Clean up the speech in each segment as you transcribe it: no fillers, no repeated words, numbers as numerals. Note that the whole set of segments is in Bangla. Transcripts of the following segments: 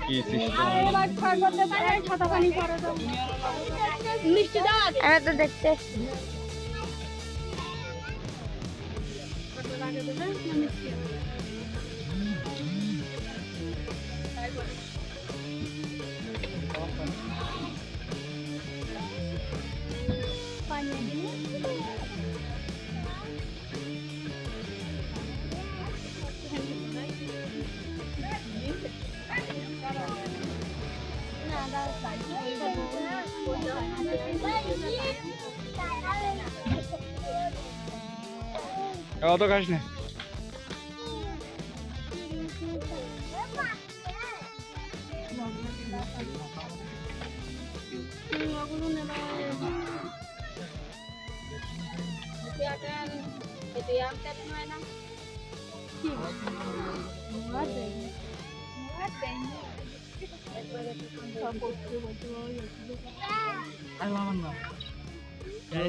কি সিস্টেম আমি তো দেখতে অত খাস না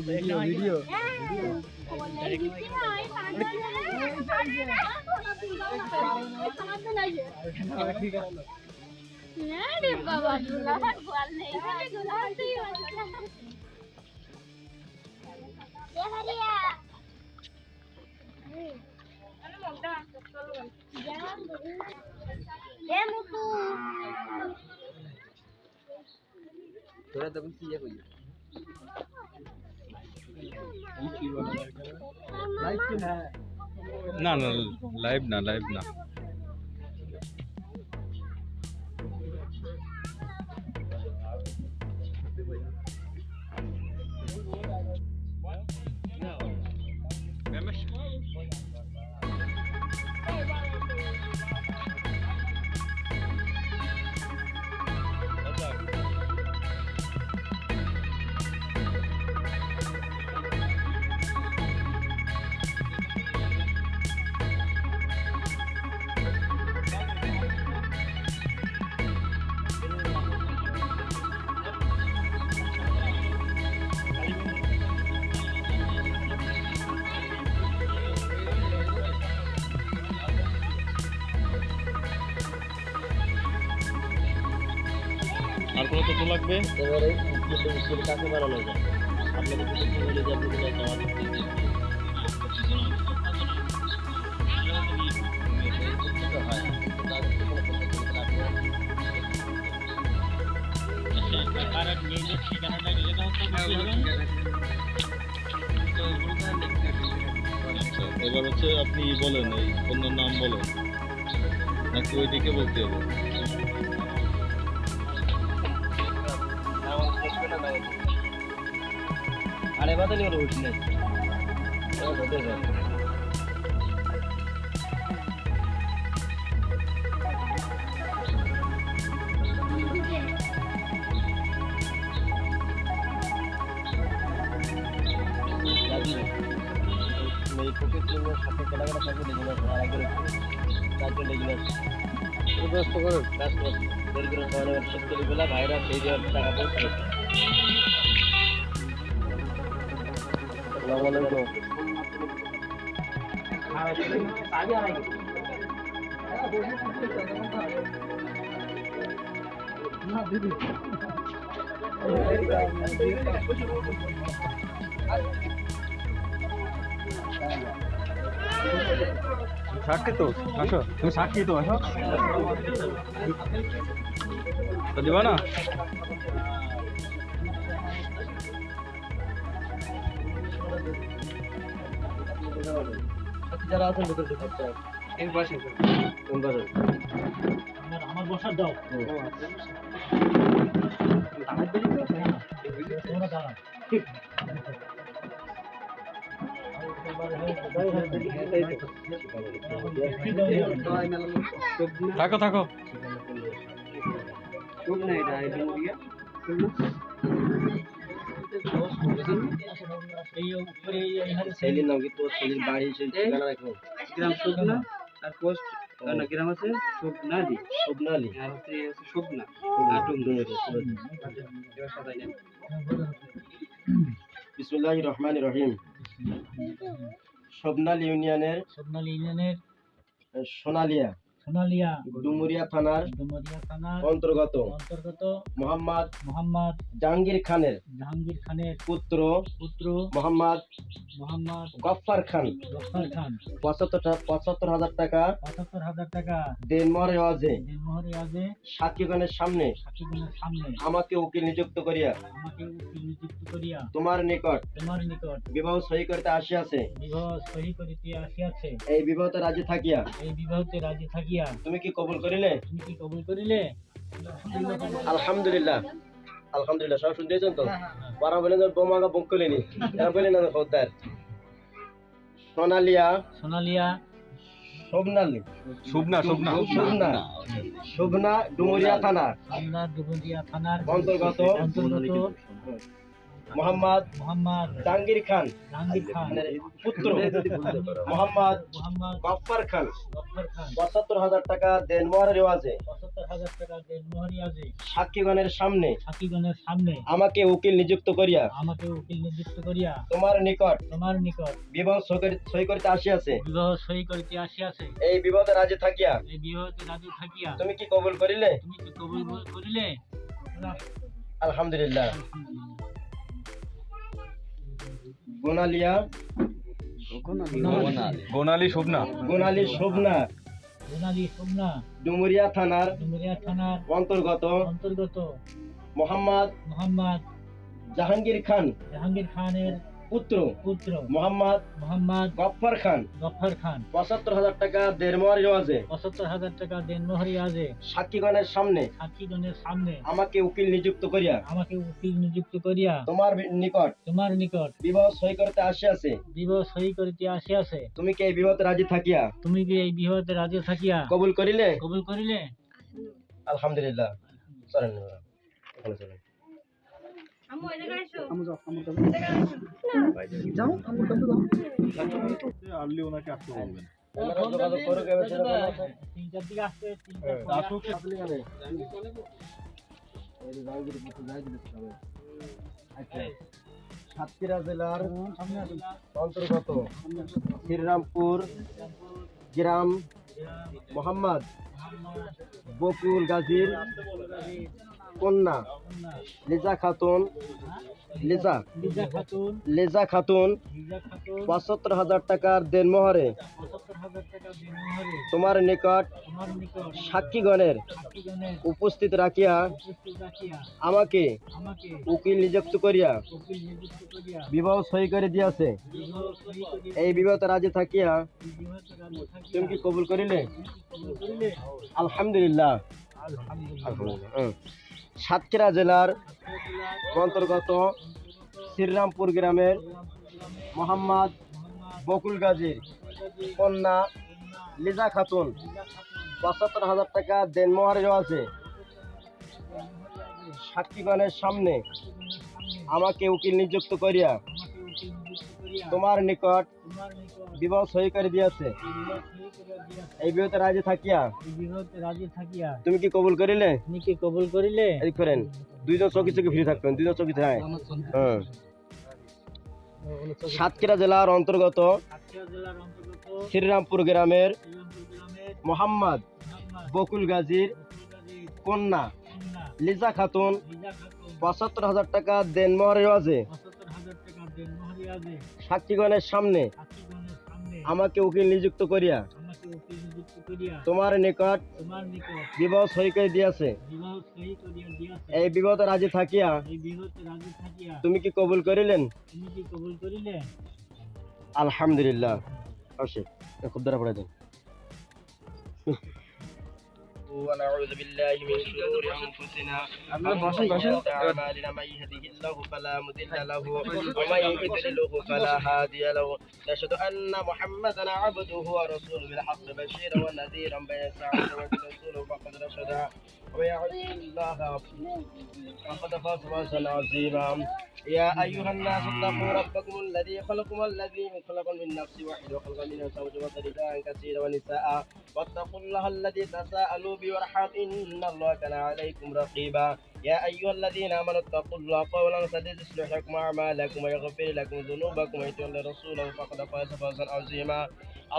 ভিডিও ভিডিও তোরা তখন কি ইয়ে করি না না লাইভ না লাইভ না আর কোনো তথ্য লাগবে এবারে কাকে বানানো যায় আপনাদের কিছু বলে যাবে এবার হচ্ছে আপনি বলেন এই পণ্যের নাম বলেন নাকি ওইদিকে বলতে হবে আরে বাদলি ওর উঠলে হতে যাবে मेरी पॉकेट में साथे कड़ा कड़ा करके लेके जाना है आगे काट लेके जाना है बस तो करो बस देर करो खाने में सब के लिए बोला भाईरा दे दिया टाका दे अस्सलाम वालेकुम आगे आ रही ना दीदी সাক্ষী তো আসো তুমি সাক্ষী তো আসো তো দিবা না যারা আছেন ভিতরে ঢুকতে এই পাশে কোন পাশে আমার বসার দাও আমার দিকে তো তোমরা দাঁড়া থাকো থাকো গ্রাম শুকনা আর পোস্ট গ্রাম আছে শুকনালি শুকনালি আর হচ্ছে শুকনা বিসমিল্লাহির রহমানির রহিম শোভনাল ইউনিয়নের সোনালিয়া ডুমুরিয়া থানার অন্তর্গত মোহাম্মদ জাহাঙ্গীর খানের পুত্র মোহাম্মদ গফফার খান ৭৫,০০০ টাকা দেনমোহর এওয়াজে সাক্ষীগণের সামনে আমাকে উকিল নিযুক্ত করিয়া তোমার নিকট বিবাহ সহি করিতে আসিয়াছে। এই বিবাহতে রাজি থাকিয়া তুমি কি কবুল করিলে? আলহামদুলিল্লাহ আলহামদুলিল্লাহ। সব শুনতে দিয়েছেন তো? পারা বলে বোমাগা বুক করিনি, বলে না খোদ্দার সোনালিয়া শোভনা ডুমুরিয়া থানার অন্তর্গত মোহাম্মদ জাহাঙ্গীর খান পুত্র মোহাম্মদ গফফার খান ৭৫,০০০ টাকা দেনমোহরের এওয়াজে সাক্ষীগণের সামনে আমাকে উকিল নিযুক্ত করিয়া তোমার নিকট বিবাহ সহি করিতে আসিয়াছে। এই বিবাহতে রাজি থাকিয়া তুমি কি কবুল করিলে? আলহামদুলিল্লাহ। গোনালী শোভনা ডুমুরিয়া থানার অন্তর্গত মোহাম্মদ জাহাঙ্গীর খানের পুত্র মোহাম্মদ গফফার খান ৭৫,০০০ টাকা দেনমোহর এওয়াজে সাক্ষীগণের সামনে আমাকে উকিল নিযুক্ত করিয়া তোমার নিকট বিবাহ সহি করিতে আসিয়াছে। তুমি কি এই বিবাহতে রাজি থাকিয়া কবুল করিলে? আলহামদুলিল্লাহ। চলেন এখানে চলেন। সাতক্ষীরা জেলার অন্তর্গত শ্রীরামপুর গ্রাম মোহাম্মদ বকুল গাজীর কন্যা লিজা খাতুন ৭৫,০০০ টাকার দেনমোহরে তোমার নিকট সাক্ষীগণের উপস্থিত রাখিয়া আমাকে উকিল নিযুক্ত করিয়া বিবাহ সহি করে দিয়াছে। এই বিবাহতে রাজি থাকিয়া তুমি কি কবুল করিলে? আলহামদুলিল্লাহ। সাতক্ষীরা জেলার অন্তর্গত শ্রীরামপুর গ্রামের মোহাম্মদ বকুল গাজীর কন্যা লিজা খাতুন ৭৫,০০০ টাকা দেনমোহর এওয়াজে সাক্ষীগণের সামনে আমাকে উকিল নিযুক্ত করিয়া তোমার নিকট বিবাহ সহি করে দিয়াছে। এই বিবাহতে রাজি থাকিয়া তুমি কি কবুল করিলে? এই করেন দুইজন চৌকি ফ্রি থাকবেন, দুইজন চৌকি থাকে। সাতক্ষীরা জেলার অন্তর্গত শ্রীরামপুর গ্রামের মোহাম্মদ বকুল গাজীর কন্যা লিজা খাতুন ৭৫,০০০ টাকা দেনমোহর এওয়াজে সাক্ষীগণের সামনে আমাকে উকিল নিযুক্ত করিয়া তোমার নিকট বিবাহ সহি করে দিয়াছে। এই বিবাহতে রাজি থাকিয়া তুমি কি কবুল করিলেন? আলহামদুলিল্লাহ। খুব দ্বারা পড়ে দেন। ونعوذ بالله من شرور أنفسنا ومن أعمالنا من يهده الله فلا مضل له ومن يضلله فلا هادي له نشهد أن محمدا عبده ورسوله بالحق بشيرا ونذيرا بين الساعة ورسوله فقد رشد ومن يعص الله فقد فاز فوزا عظيما. يا أيها الناس اتقوا ربكم الذي خلقكم من نفس واحدة وخلق منها زوجها رجالا كثيرا ونساء واتقوا الله الذي تساءلوا به والأرحام إن الله كان عليكم رقيبا. يا أيها الذين آمنوا اتقوا الله قولا سديدا يصلح لكم أعمالكم ويغفر لكم ذنوبكم ويطيعون رسوله فقد فاز فوزا عظيما.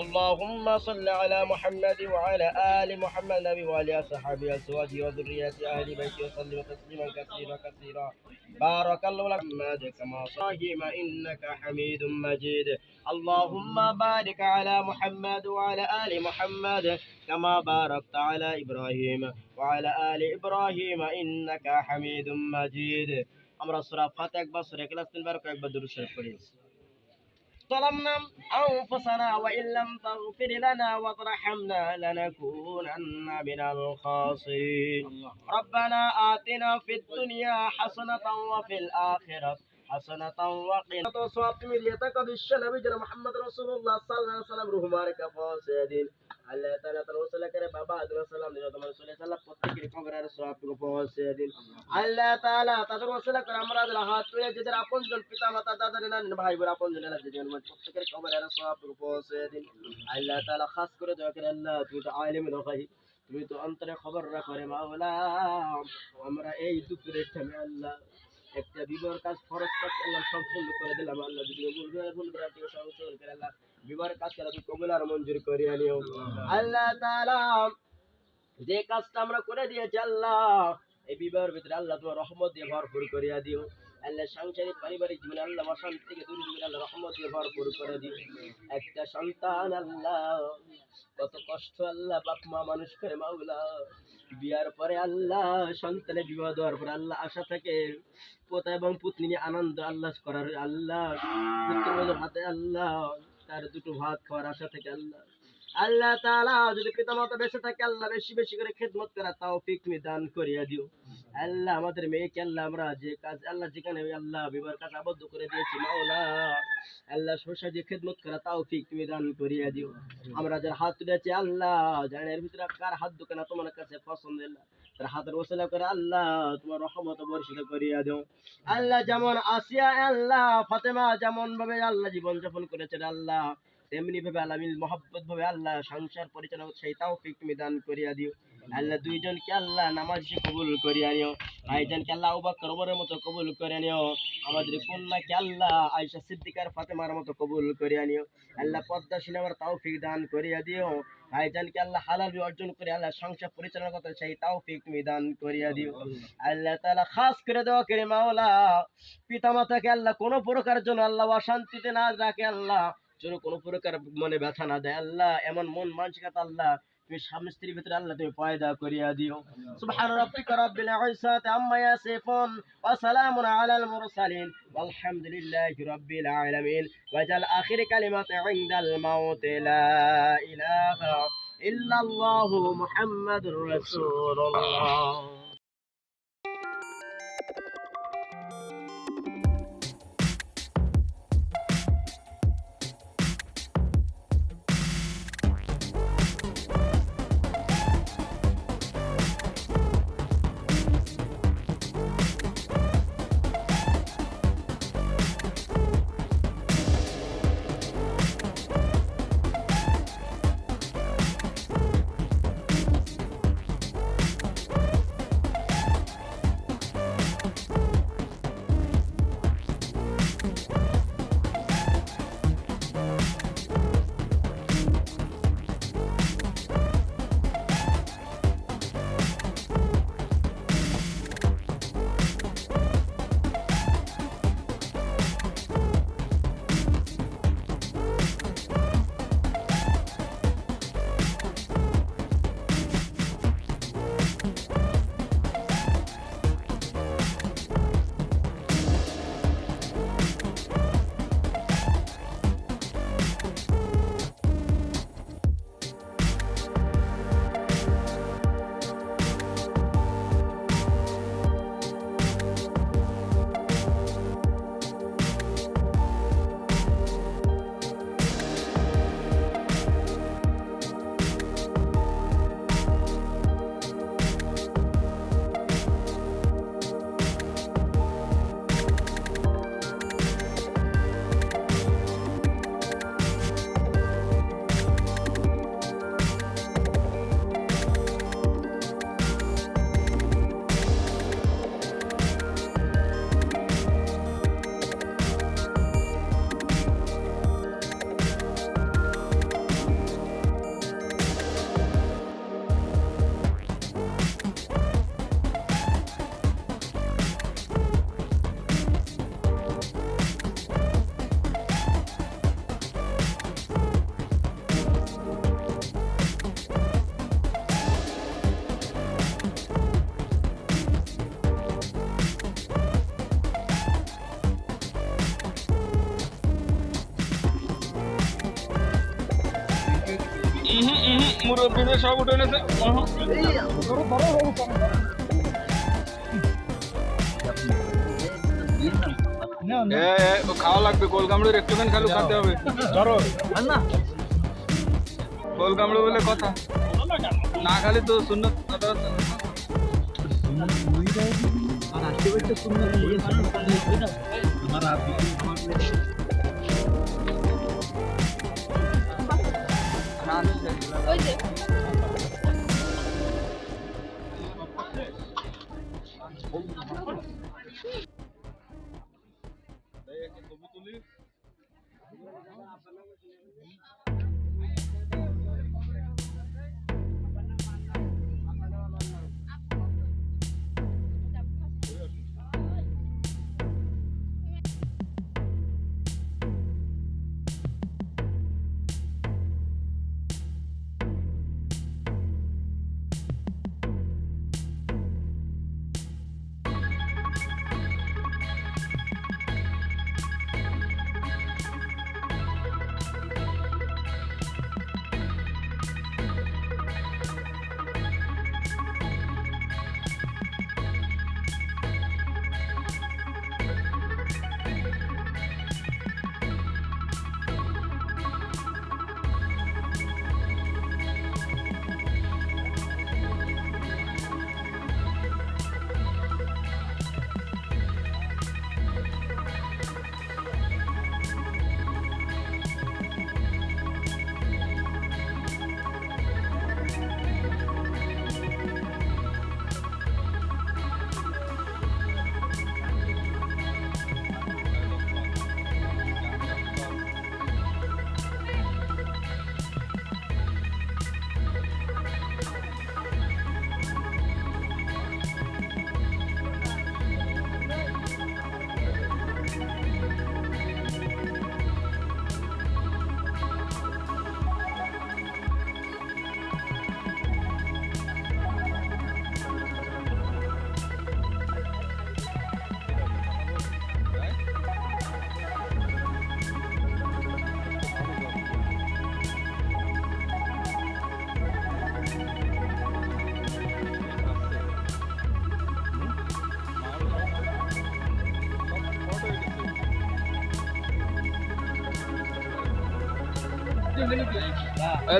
اللهم صل على محمد وعلى آل محمد النبي وعلى أصحابه أزواجه وذريته أهل بيته وسلم تسليما كثيرا كثيرا. بارك الله لك محمد كما إبراهيم إنك حميد مجيد. اللهم بارك على محمد وعلى آل محمد كما باركت على إبراهيم وعلى آل إبراهيم إنك حميد مجيد. আমরা সূরা ফাতিহা একবার সূরা ইখলাস তিনবার কয়েকবার দুরূদ শরীফ পড়ি। ظلمنا أنفسنا وإن لم تغفر لنا وترحمنا لنكونن من الخاسرين. ربنا آتنا في الدنيا حسنة وفي الآخرة حسنة وقنا عذاب النار. نبي محمد رسول الله صلى الله عليه وسلم روح مبارك فاسدين আল্লাহ তাআলা তার রাসূল করে বাবা আদম সালাম দিন তোমার রাসূল সাল্লাল্লাহু প্রত্যেকের কবরের সওয়াবটুকু পৌঁছে দিন। আল্লাহ তাআলা তাদের রাসূল করে আমরা হাত তুলে যাদের আপনজন পিতা মাতা দাদা নানা ভাই বোন আপনজন যাদের প্রত্যেকের কবরের সওয়াবটুকু পৌঁছে দিন। আল্লাহ তাআলা খাস করে দোয়া করে আল্লাহ তুমি তো আলিমুল গায়ব, তুমি তো অন্তরে খবর রাখো রে মাওলা। আমরা এই দুপুরের টাইমে আল্লাহ একটা বিবাহের কাজ ফরজ কাজ আল্লাহ সম্পূর্ণ করে দিলাম। আল্লাহ যদি ভুল ভ্রান্তি সংশোধন করে আল্লাহ বিবাহের কাজ করে তুমি কবুল আর মঞ্জুর করিয়া নিও। আল্লাহ তাআলা যে কাজটা আমরা করে দিয়েছি আল্লাহ এই বিবাহের ভিতরে আল্লাহ তোমার রহমত দিয়ে ভরপুর করিয়া দিও। আল্লাহ সাংসারিক পারিবারিক জীবনে আল্লাহ অশান্তি থেকে দূরে দূরে আল্লাহ রহমত দিয়ে ভরপুর করে দিও। একটা সন্তান আল্লাহ কত কষ্ট আল্লাহ বাপ মা মানুষ করে মাওলা, বিয়ার পরে আল্লাহ সন্তানের বিবাহ দেওয়ার পরে আল্লাহ আশা থাকে পোতা এবং পুত্নী নিয়ে আনন্দ আল্লাহ করার আল্লাহ পুত্রদের হাতে আল্লাহ তার দুটো ভাত খাওয়ার আশা থেকে আল্লাহ আল্লাহ তাআলা যদি পিতা মাতা বেঁচে থাকে আল্লাহ বেশি বেশি করে খেদমত করা তৌফিক তুমি দান করিয়া দিও। আল্লাহ আমাদের মেয়েকে আল্লাহ আমরা যে কাজ আল্লাহ যেখানে আল্লাহ বিবাহের কাজ আবদ্ধ করে দিয়েছি মাওলা আল্লাহ সরষা দিয়ে খেদমত করা তৌফিক তুমি দান করিয়া দিও। আমরা যার হাত তুলেছি আল্লাহ জানের ভিতরে কার হাত দোকানা তোমার কাছে পছন্দ তার হাতের ওসিলা করে আল্লাহ তোমার রহমত বর্ষিত করিয়া দিও। আল্লাহ যেমন আসিয়া আল্লাহ ফাতেমা যেমন ভাবে আল্লাহ জীবন যাপন করেছেন আল্লাহ তেমনি ভাবে আলামিল মহব্বত ভাবে আল্লাহ সংসার পরিচালনা সেই তৌফিক তুমি দান করিয়া দিও। আল্লাহ দুইজনকে আল্লাহ নামাজি কবুল করিয়া নিও, ভাইজানকে আল্লাহ আবু বকর ওমরের মতো কবুল করে নিও, আমাদের কন্যাকে আল্লাহ আয়েশা সিদ্দিকার ফাতেমার মতো কবুল করিয়া নিও। আল্লাহ পদ্মা সিনেমার তৌফিক দান করিয়া দিও। ভাইজানকে আল্লাহ হালাল অর্জন করে আল্লাহ সংসার পরিচালনা করতে সেই তৌফিক তুমি দান করিয়া দিও। আল্লাহ তাআলা খাস করে দোয়া করে মাওলা পিতা মাতাকে আল্লাহ কোনো প্রকার জন্য আল্লাহ অশান্তিতে না রাখে আল্লাহ যেন কোনো প্রকার মনে ব্যথা না দেয় আল্লাহ এমন মন মানসিকতা আল্লাহ তুমি স্বামী স্ত্রীর ভিতরে আল্লাহ তুমি পয়দা করিয়া দিও। সুবহান রাব্বিকা রাব্বিল ইজ্জাতি আম্মা ইয়াসিফুন ওয়া সালামুন আলাল মুরসালিন ওয়ালহামদুলিল্লাহি রাব্বিল আলামিন ওয়াজাল আখির কালিমাতি ইনদাল মাউত লা ইলাহা ইল্লাল্লাহু মুহাম্মাদুর রাসূলুল্লাহ। মুরব্বীদের সব উঠে এনেছে। খাওয়া লাগবে, গোল কামড়ের একটুখানি খালি খাতে হবে। গোল কামড়ে বলে কথা, না খালি তো সুন্নত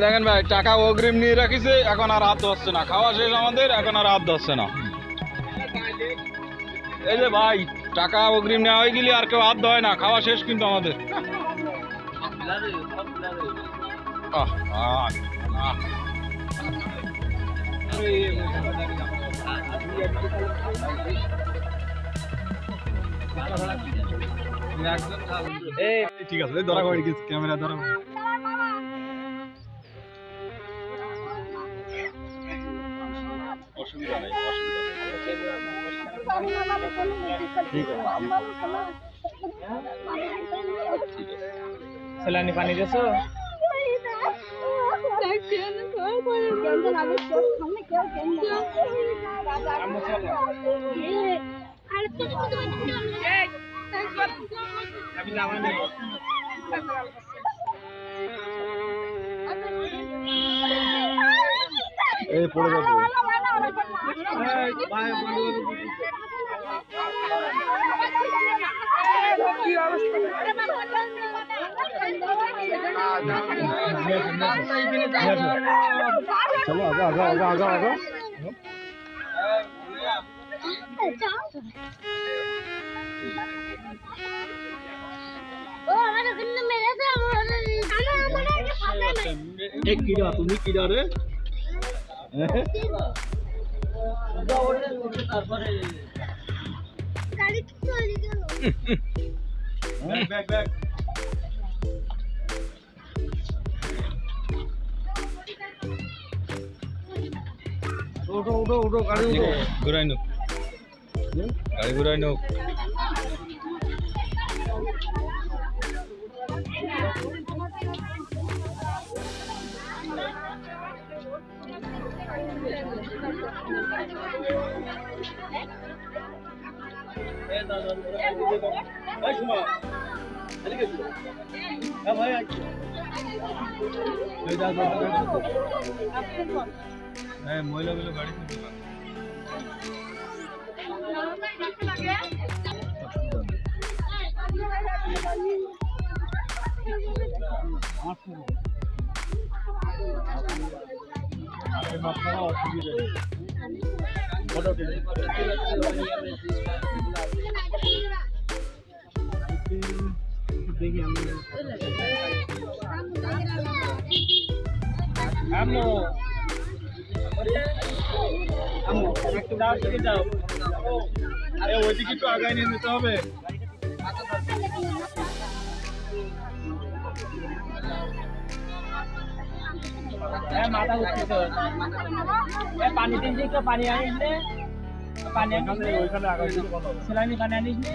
দেখেন ভাই, টাকা অগ্রিম নিয়ে রাখিছে, এখন আর হাত ধরছে না। খাওয়া শেষ আমাদের, এখন আর হাত ধরছে না। এই যে ভাই, টাকা অগ্রিম নেওয়া হয়ে গেলে আর কেউ হাত ধরে না, খাওয়া শেষ কিন্তু আমাদের। ঠিক আছে, ধরা করে গেছে, ক্যামেরা ধরা। অসুবিধা নেই, সেলানি পানি দিয়েছো? এই পড়ে যাবে। চলো আগা আগা আগা আগা আগা। एक कीड़ा, तुम्हें कीड़ा रे? Bag bag. उठो उठो उठो, गाड़ी उठो। घुराई नो, गाड़ी घुराई नो। ভাই হ্যাঁ মহিলাগুলো গাড়ি থেকে দেখি ওইদিকে একটু আগায় নিয়ে নিতে হবে মাথা উঠছে পানি দিন যে পানি আনিস নে পানি ওইখানে আগায় সেলানি পানি আনিস নে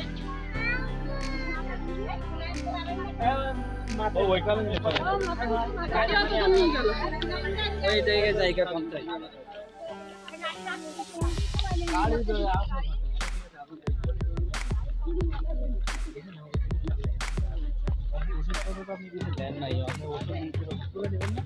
ওইখানে ওই জায়গা পঞ্চায়েত দেন নাই আপনি ওষুধ করে নেবেন না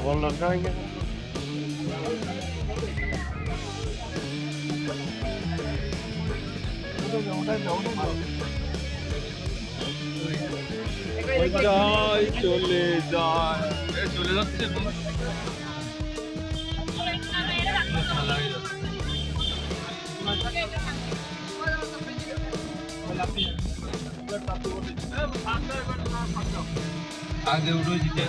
বললাম না যায় চলে যায় চলে যাচ্ছে আগে উঠে দিতে